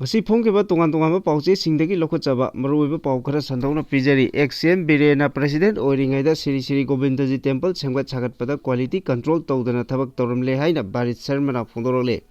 Masi Pongeba Tongan Pauche Singdagi Lokochaba, Maruba Paukara Santona Pizeri, XM Birena President Oringa Siri Govindaji Temple, Sangwat Sagat Pada Quality Control Todana Tabak Torum Lehaina, Barit Sermana Fondorole.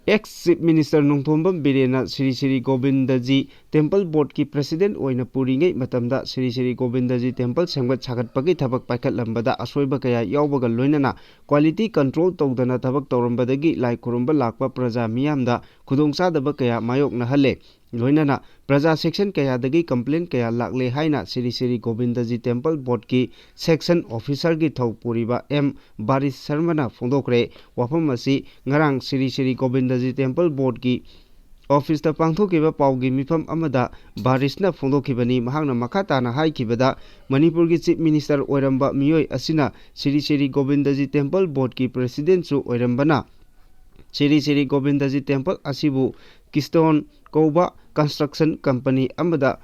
Ex Minister Nungtomba Birena Siri Govindaji Temple Board ki President Oina Puringe Matamda Siri Govindaji Temple Sangwat Sagat Pagi Tabak Pakat Lambada Asweba Kaya Yaubaga Loinana Quality Control Todana Tabak Torumbadagi Lai Kurumba Lakpa Praja Miamda Kudongsa Daba Kaya Mayok Nahale Loinana Praja Section Kaya Dagi Complaint Kaya Lakle Haina Siri Govindaji Temple Board ki Section Officer ki Thau Puriba M Baris Sarmana Fondokre Wapamasi Ngarang Siri Govindaji Temple Board ki Office the Pangthokiba Paugi Mifam Amada Barisna Fondokibani Mahana Makatana Haikibada Manipur ki Chief Minister Oiramba Miyoi Asina Siri Govindaji Temple Board ki President Su Oirambana Siri Govindaji Temple Asibu Keystone Koba Construction Company Amada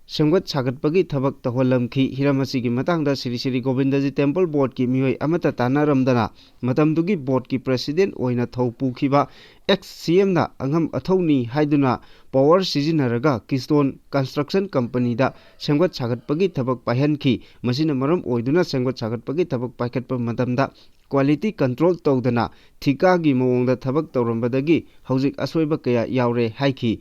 Sangwat Sagat Pagi Tabak Taholam Ki Hiramasi ki Matangda Siri Govindaji Temple Board ki Miyoi Amata Tana Ramdana Matamdugi Board ki President Oina Thaupu Kiba ex-CM na Angam Athoni Haiduna Power Sizinaraga Keystone Construction Company da Sangwat Sagat Pagi Tabak Pahan Ki Masina Maram Oiduna Sangwat Sagat Pagi Tabak Pakat Pa Matamda Quality Control Todana Thika gi Mawongda Tabak Tawrambadagi Hauzik Asweba Kaya Yaure Haiki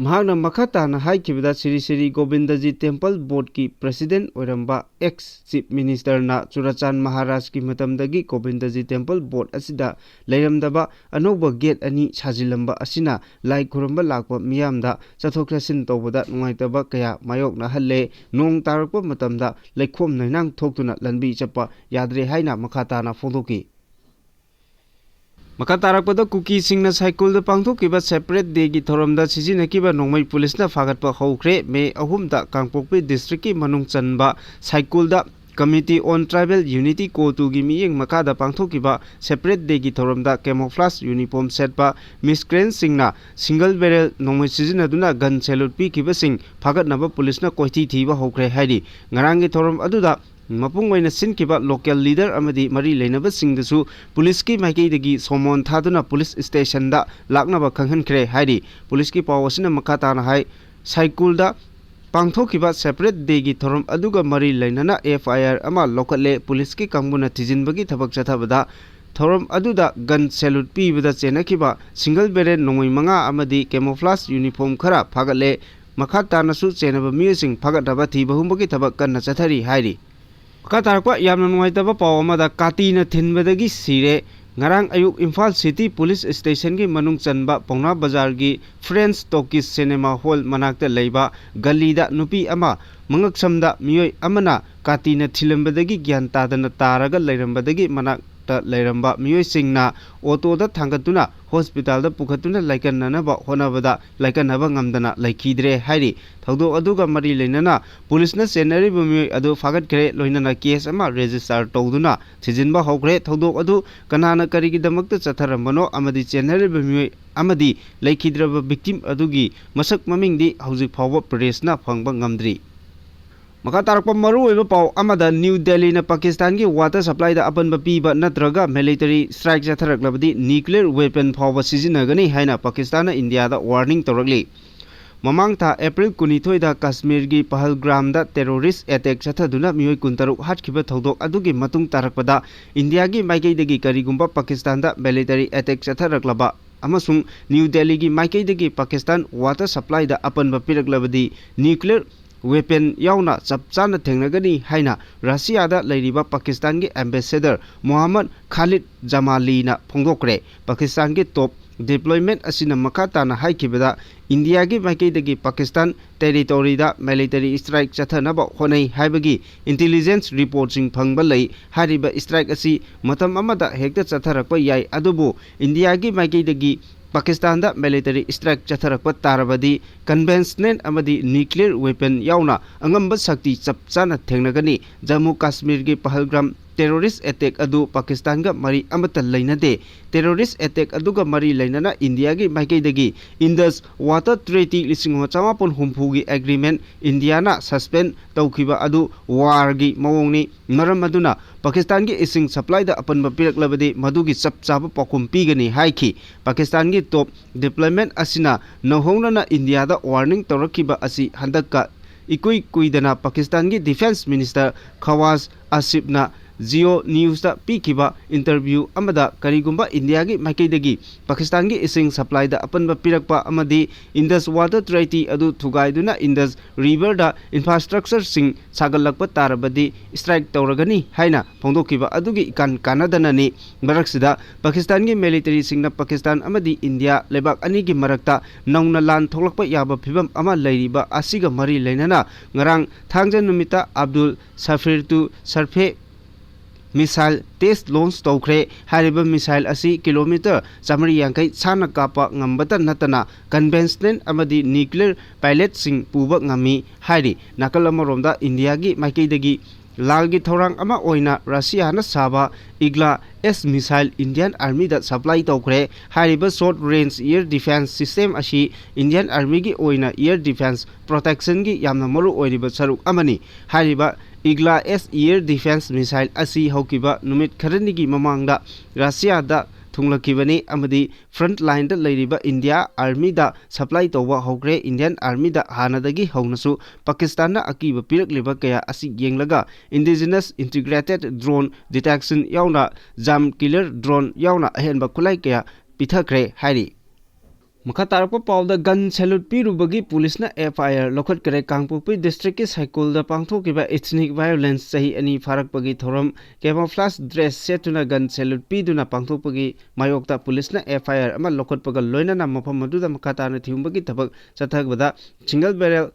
Mahana Makatana Haikibada Siri Govindaji Temple Board ki President Oiramba ex Chief Minister na Churachan Maharaj ki Matamdagi Govindaji Temple Board Asida Layramdaba Anoba Gate Ani Sajilamba Asina Lai Kuramba Lakwa Miyamda Chathokrasin Tobada Nuaitaba Kaya Mayok na Halle Nong Tarakpa Matamda Laikom Nainang Thoktuna Lanbi Chapa Yadre Haina Makatana Fondoki Makatarakpada Kuki Singna Cycle the Pangthokiba separate day ki Thoramda Sijinakiba Nongmai Police na Fagatpa Hokre Me Ahumda Kangpokpi District ki Manung Chanba Cycle da Committee on Tribal Unity Ko tu gi miyeng makada pangthokiba separate day ki Thoramda camouflage uniform set pa miscreant singna single barrel nongmai sizinaduna gun salute pi kiba sing Phagatnaba police na koiti thiba hokre haidi ngarang ki Thoram aduda Mapung waina sinkiba local leader amadi mari leinaba singdasu police ki maikei dagi somon thaduna police station da laknaba khanghankre haidi police ki pawasina makata na hai cycle da pangthokiba separate day gi thorom aduga mari leinana FIR ama lokale police ki kambuna tijinbagi thabak chathabada thorom aduda gun salute pi bada chenakiba single barrel nongoi manga amadi camouflage uniform khara phagale makata nasu chenaba music phagataba thi bahumbagi thabak kanna chathari haidi Katarkwa Yamna Nuaitaba Pawamada Katina Tinbadagi Sire Ngarang Ayuk Imphal City Police Station ki Manung Chanba Pongna Bazar gi Friends Talkies Cinema Hall Manakta Leiba Galida Nupi Ama Mangaksamda Miyoi Amana Katina Thilambadagi Gyantadana Taraga Lairambadagi Manak Lairamba Miyoi Singna Auto da Thangatuna Hospital da Pukhatuna Laikanana ba Honabada Laikanaba Ngamdana Laikidre Hairi Thaudo Aduga Mari Lenana Police na Senary Bumi Adu Fagat Kre Loinana case ama register Toduna Tijinba Hokre Thaudo Adu Kanana Karigi Damakta Chatharamano Amadi Senary Bumi Amadi Laikidraba victim Adugi Masak Mamingdi Hauzik Power Press na Phangba Ngamdri Makatarakpa maru eba pau amada New Delhi na Pakistan ki water supply da apan piba natraga military strike jatharaklabadi nuclear weapon phawba sizinagani haina Pakistan na India da warning torakli Mamang tha April 12 da Kashmir gi Pahalgram da terrorist attack chathaduna miyoi 16 hatkiba thodok adugi matung tarakpada India gi maikei dagi karigumba Pakistan da military attack chatharaklaba amasung New Delhi gi maikei dagi Pakistan water supply da apan piraklabadi nuclear weapon yauna chapchana thengnagani haina Russia da leiriba Pakistan gi ambassador Muhammad Khalid Jamali na phongdokre Pakistan gi top deployment asina makata na haikibada India gi maikei dagi Pakistan territory da military strike chathana ba honai haibagi intelligence reporting phangba lei hariba strike asi matam amada hekta chatharakpa yai adubu India gi maikei dagi Pakistan da military strike chatharakpa tarabadi conventional amadi nuclear weapon yauna angamba sakti chapchana thengnagani Jammu Kashmir gi Pahalgram terrorist attack adu Pakistan ga mari amata lainade terrorist attack adu ga mari lainana India gi maikei dagi Indus Water Treaty lising chamapon humpu gi agreement India na suspend tawkiba adu war gi mawongni maram aduna Pakistan gi ising supply da apan mapirak labadi madugi chap chaba pakum pigani haiki Pakistan gi top deployment asina nahongna na India da warning tawrakiba asi handakka ikui kuidana Pakistan gi defense minister Khawaz Asif na Geo News da pikiba interview amada karigumba India gi maikei Pakistan gi ising supply da apanba pirakpa amadi Indus Water Treaty adu thugaiduna Indus River da infrastructure sing sagalakpa tarabadi strike tawragani haina phongdokiba adugi ikan kanadana ni maraksida Pakistan gi military sing na Pakistan amadi India lebak ani gi marakta nauna lan tholakpa yaba phibam ama lairiba asiga mari lainana ngarang thangja numita Abdul Safir tu Sarfe missile test launch tawkhre hariba missile asi kilometer 150 chana kapa ngambata natana conventional amadi nuclear pilot sing puba ngami hari nakalamoromda India gi maikei dagi lalgi thorang ama oina Russia na saba Igla S missile Indian Army da supply tawkhre hariba short range air defense system asi Indian Army gi oina air defense protection gi yamna maru oiriba saruk amani hariba Igla S air defense missile asi haukiba numit kharanigi mamangda Russia da thunglakibani amadi front line da leiriba India Army da supply tawwa hokre Indian Army da hanadagi haunasu Pakistan na akiba pirakliba kaya asi yenglaga indigenous integrated drone detection yauna jam killer drone yauna ahenba kulai kaya pithakre hairi Makatarpa Pauda gun salute Pirubagi police na FIR Lokat Kare Kangpopi district ki cycle da pangthokiba ethnic violence sahi ani farak pagi thoram camouflage dress setuna gun salute piduna pangthokpagi mayokta police na FIR ama Lokat pagal loina na mafam maduda makatana thiumbagi thabak chathakbada single barrel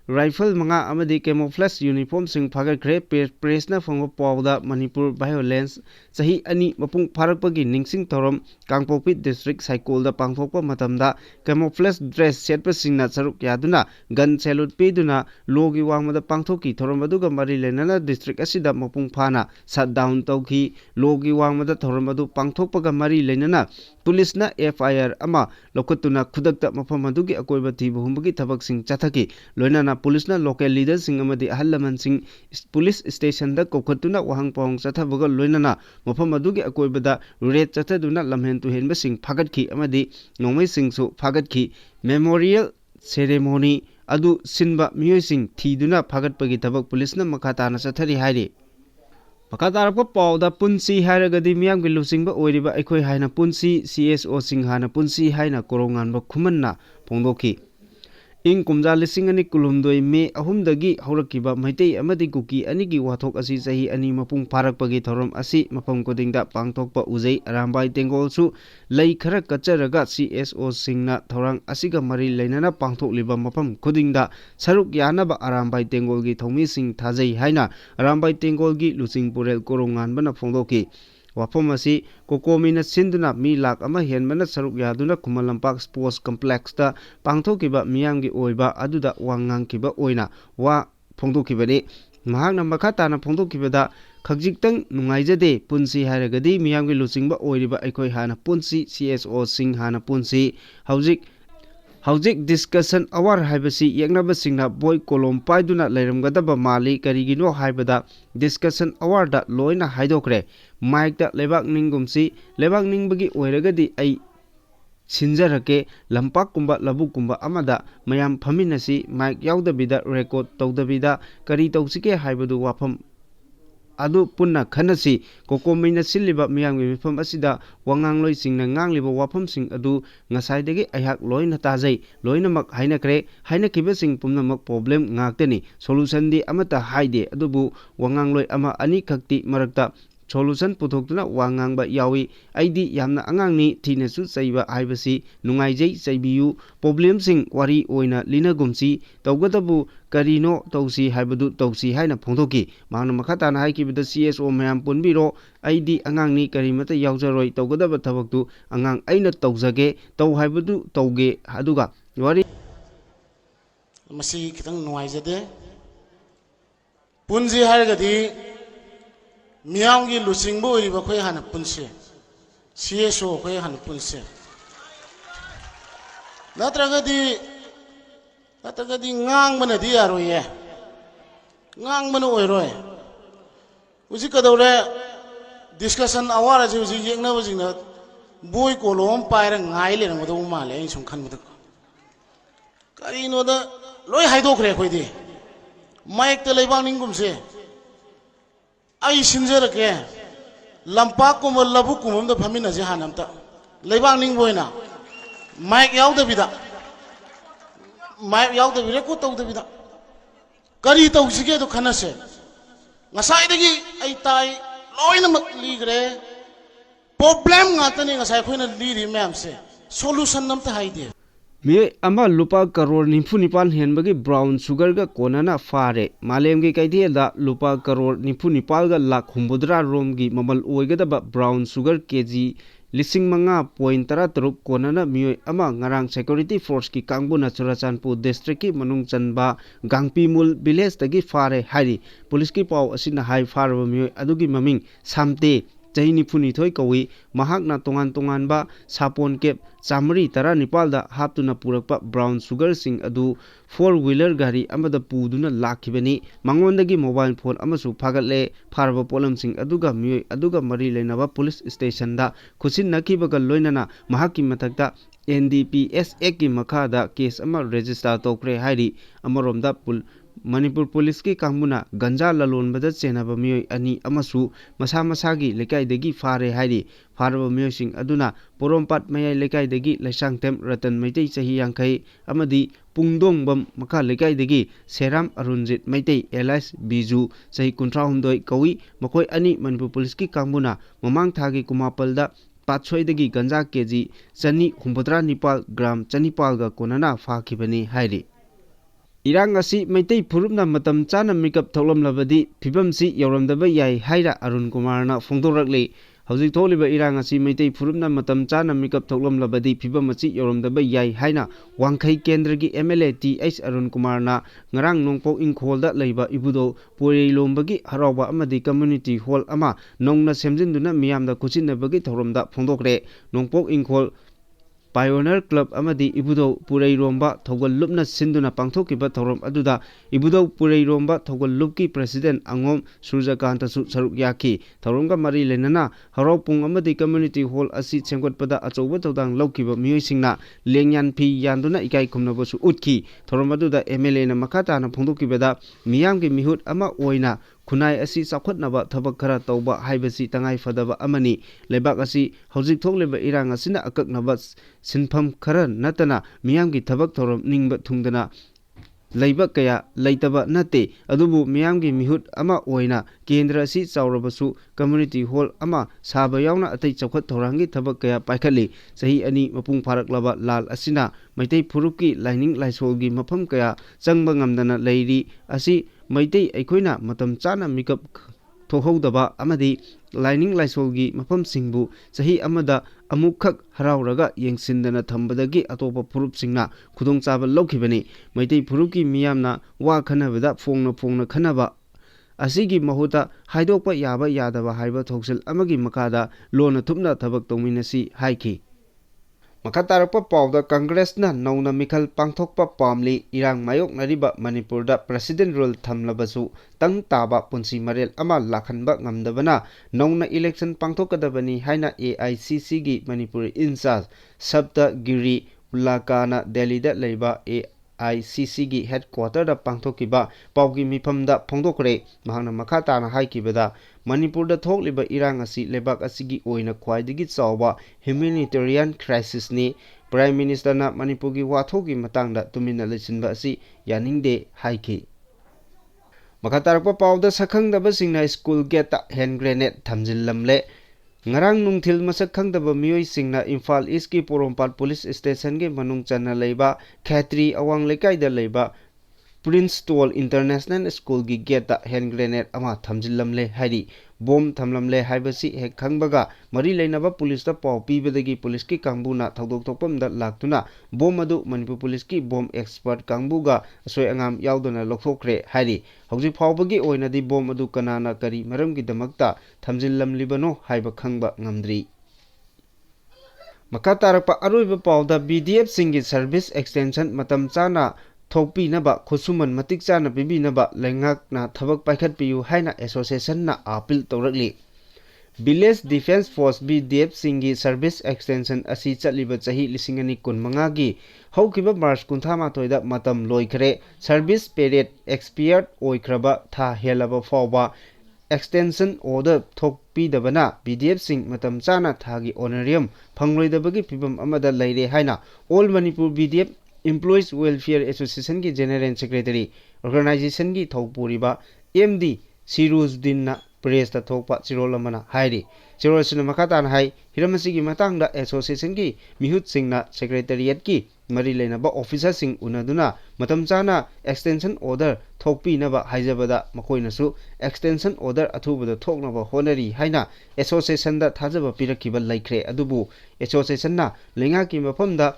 rifle manga amadi camouflage uniform sing phagar kre press na phangwa Pauda Manipur violence sahi ani mapung pharakpagi ningsing thoram Kangpopi district cycle da pangthokpa matamda camouflage dress setpa singna charuk yaduna gun salute piduna logi wangmada pangthoki thoram aduga mari lenana district asida mapung phana shutdown tawki logi wangmada thoram adu pangthokpaga mari lenana police na FIR ama lokotuna khudakta mafam adugi akoiba thibu humbagi thabak sing chathaki loinana police na local leaders sing amadi ahallaman sing police station da kokhatuna wahang pawang chathabaga loinana mafam adugi akoibada red chathaduna lamhen tu henba sing phagatki amadi nongmai sing su phagatki memorial ceremony adu sinba miyoi sing thiduna phagatpagi thabak police na makhatana chathari hairi Makatarapa Pauda Punsi Haragadi Miam Gilusingba Oiriba Ekoi Haina Punsi CSO Singhana Punsi Haina Koronganba Kumanna Pongdoki Ing Kumja Lisingani Kulumdoi Me Ahumdagi Haurakiba Maitei Amadi Kuki Anigi Wathok Asi Sahi Ani Mapung Parakpagi Thoram Asi Mapam Kodingda Pangtokpa Uzei Arambai Tengol Su Lei Khara Kacharaga CSO Singna Thorang Asiga Mari Lainana Pangtok Liba Mapam Kodingda Saruk Yanaba Arambai Tengol Gi Thomi Sing Thazei Haina Arambai Tengol Gi Lusing Purel Korongan Bana Pongdoki Wapom asi kokomina sinduna mi lak ama henmana saruk yaduna Kumalampak Sports Complex ta pangthokiba miyamgi oiba aduda wangangkiba oina wa phongdokibani mahakna makhatana phongdokibada khajiktang nungaijade punsi haragadi miyamgi lusingba oiriba aikoi hana punsi CSO sing hana punsi Haujik discussion hour haibasi yaknaba singna boy kolom paiduna leiramgadaba mali karigino haibada discussion hour da loina haidokre mic da lebak ningumsi lebak ningbagi oiragadi ai sinjarake lampak kumba labuk kumba amada mayam phaminasi mic yaudabida record tawdabida kari tawsike haibadu wafam adu punna khanasi kokomina siliba miyamgi mifam asida wangangloi singna ngangliba wafam sing adu ngasaidagi aihak loina tajai loinamak hainakre hainakiba sing pumnamak problem ngakteni solution di amata haide adubu wangangloi ama ani khakti marakta solution puthokna wangangba yawi aidi yamna angangni thinasu chaiba haibasi nungaijai chaibiyu problem sing wari oina linagumsi tawgadabu karino tawsi haibadu tawsi haina phongdoki mangna makhatana haikibida CSO mayam punbiro aidi angangni karimata yawjaroi tawgadaba thabaktu angang aina tawjage taw haibadu tawge aduga wari masi kitang nuaijade punji hargadi मियांगी लुसिंग बोरी बखोय हन पुनसे CSO खोय हन पुनसे नत्रगदी ngang mana di aroye ngang mana oiroy uji kadore discussion awara ji uji yekna bujina boy kolom paira ngai le ngado male in sum khan mudak kari no da loi haido khre khoi di mic te leibang ningum se ai sinjera ke lampa ko mo labu kumum da phamina je hanam ta leibang ning boina mic yaw da bida mic yaw da bire ko taw da bida kari taw sige do khana se ngasai dagi ai tai loina mak ligre problem ngatani ngasai khoina liri ma'am se solution nam ta haide mi ama lupa crore nimfu nipal henbagi brown sugar ga konana fare malem gi kaidhe da lupa crore nimfu nipal ga lakh humbudra rom gi mamal oigada ba brown sugar kg 5.13 konana mioi ama ngarang security force ki kangbuna churachanpur district ki manung chanba gangpi mul village tagi fare hari police ki paw asina hai farwa mioi adugi maming samte Chahini Puni Thoi Kawi, Mahakna Tongan Tongan Ba, Sapon Kep, Samri Tara Nipalda, Haptuna Purapa, Brown Sugar Sing Adu, 4-wheeler Gari, Amada Puduna Lakibani, Mangondagi mobile phone, Amasu Pagale, Parva Polam Sing Aduga Mui, Aduga Mari Lenava Police Station da, Kusin Nakibaga Loinana, Mahaki Matakta, NDPS Eki Makada, case Ama register Tokre Hari, Amaromda Pul. Manipur Police ki kangmuna ganja lalon bada chenaba mioi ani amasu masa masagi lekai degi fare hairi faraba mioi sing aduna porompat mayai lekai degi laisang tem ratan maitei chahi yangkai amadi pungdong bam maka lekai degi seram arunjit maitei Elias Biju chahi 13 kawi makoi ani Manipur Police ki kangmuna mamang thagi kumapalda Patchoi degi ganja kg chani humbodra nipal gram chanipal ga konana fakhibani hairi Irang asi Maitai Purupna Matam Chana Mikap Tholam Labadi, Pibamsi Yoramdaba Yai Haira Arun Kumarna Fongdorakli, Hausi Toliba Irang asi Maitai Purupna Matam Chana Mikap Tholam Labadi, Pibamasi Yoramdaba Yai Haina, Wangkai Kendragi MLA TH Arun Kumarna, Ngarang Nongpo Inkholda Laiba Ibudo, Puri Lombagi, Harawa Amadi Community Hall Ama, Nongna Semjinduna Miamda Kuchina Bagi Thoramda Fongdokre, Nongpo Inkhol. Pioneer Club Amadi Ibudo Purei Romba Thogol Lupna Sinduna Pangthokiba Thorom Aduda Ibudo Purei Romba Thogol Lupki President Angom Surjakanta Saruk Yaki Thoromga Mari Lenana Haropung Amadi Community Hall Asi Chengkot Pada Achoba Todang Laukiba Mioisingna Lengyan Pi Yanduna Ikai Kumnabosu Utki Thorom Aduda MLA na Makata na Pongtokibada Miyamgi Mihut Ama Oina Kunai asi sakhatnaba thabak khara tawba haibasi tangai fadaba amani lebak asi hojik thokleba irang asina akaknaba sinpham khara natana miyamgi thabak thorom ningba thungdana leiba kaya leitaba nate adubu miyamgi mihut ama oina kendra asi chawrabasu community hall ama saba yauna atai chawkhat thorangi thabak kaya paikhali sahi ani mapung pharaklaba lal asina maitai phurupki lining laisolgi mafam kaya changba ngamdana leiri asi Maitai Aikoina Matam Chana Mikap Thohodaba Amadi Lining Laisolgi Mafam Singbu Sahi Amada Amukak Harauraga Yangsindana Thambadagi Atopa Purup Singna Kudong Chaba Lokibani Maitai Puruki Miyamna Wa Khanabada Phongna Khanaba Asigi Mahuta Haidokpa Yaba Yadaba Haiba Thoksel Amagi Makada Lona Thupna Thabak Tominasi Haiki Makatarapa Pauda Congress na Nauna Mikhal Pangthokpa Pamli Irang Mayok Nariba Manipurda President Rule Thamlabasu Tang Taba Punsi Marel Ama Lakhanba Ngamdabana Nauna Election Pangthokadabani Haina AICC gi Manipur Incharge Sabta Giri Ulakana Delhi da Leiba AICC gi Headquarter da Pangthokiba Paugi Mifamda Phongdokre Mahana Makata na Haikibada Manipur da thokliba irang asi lebak asigi oina khwaidagi chawba humanitarian crisis ni Prime Minister na Manipur gi wathogi matangda tumina lesinba asi yaningde haiki Makatarpa pauda sakhangdaba singna school gate hand grenade thamjillamle ngarang nungthil masak khangdaba mioi singna Imphal East ki Porompat Police Station ge manung channa leiba Khatri awang lekai da leiba Prince Toll International School gi gate hand grenade ama thamjillamle hari bom thamlamle haibasi hek khangbaga mari leinaba police ta paw pibadagi police ki kangbuna thodok thokpam da laktuna bom adu manipur police ki bom expert kangbuga asoi angam yaudona lokthokre hairi hauji phawbagi oinadi bom adu kanana kari maramgi damakta thamjillamlibano haiba khangba ngamdri maka tarakpa aroiba pawda BDF singi service extension matam chana thokpi naba khusuman matik chana bibi naba lengak na thabak paikhat piu haina association na appeal tawrakli Village Defense Force BDF singi service extension asi chaliba chahi lisingani kunmanga gi haukiba March kunthama toida matam loikhre service period expired oikraba tha helaba fawba extension order thokpi dabana BDF sing matam chana thagi honorarium phangloidabagi pibam amada laire haina All Manipur BDF Employees Welfare Association ki General Secretary Organization ki thokpuriba MD Siruzdin na press ta thokpa chirolamana hairi chirosina makatan hai hiramasi gi matangda association ki mihut singna secretariat ki mari leina ba officer sing unaduna matam chana extension order thokpi na ba haijabada makoina su extension order athubada thokna ba honari haina association da thajaba pirakiba laikre adubu association na lenga ki mafamda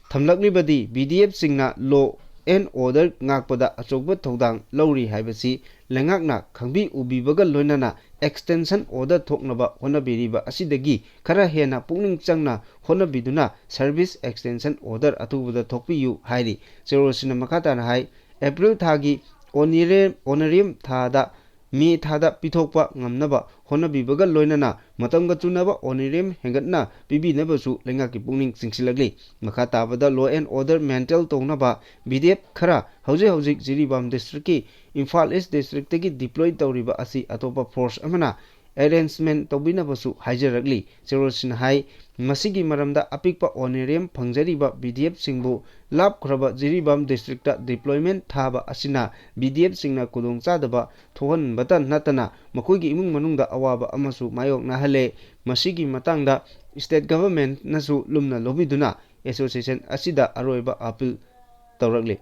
thamlaklibadi BDF singna law and order ngakpada achokba thodang lawri haibasi lengakna khangbi ubibaga loinana extension order thoknaba honabiriba asidagi khara hena pukning changna honabiduna service extension order atubada thokpiyu hairi cherosina makata na hai April thagi honorarium thada mi thada pithokpa ngamnaba honabibaga loinana matamga chunaba honorarium hengatna pibinaba su lengaki pukning singsilagli makha tabada law and order mental tongnaba BDF khara hauji Jiribam district ki Imphal East district tagi deploy tawriba asi atopa force amana arrangement tawbinabasu haijaragli cherosin hai masigi maramda apikpa honorarium phangjariba BDF singbu lab khraba Jiribam district ta deployment thaba asina BDF singna kudong chadaba thohan batan natana makoigi imung manungda awaba amasu mayok na hale masigi matangda state government nasu lumna lobiduna association asida aroiba appeal tawrakli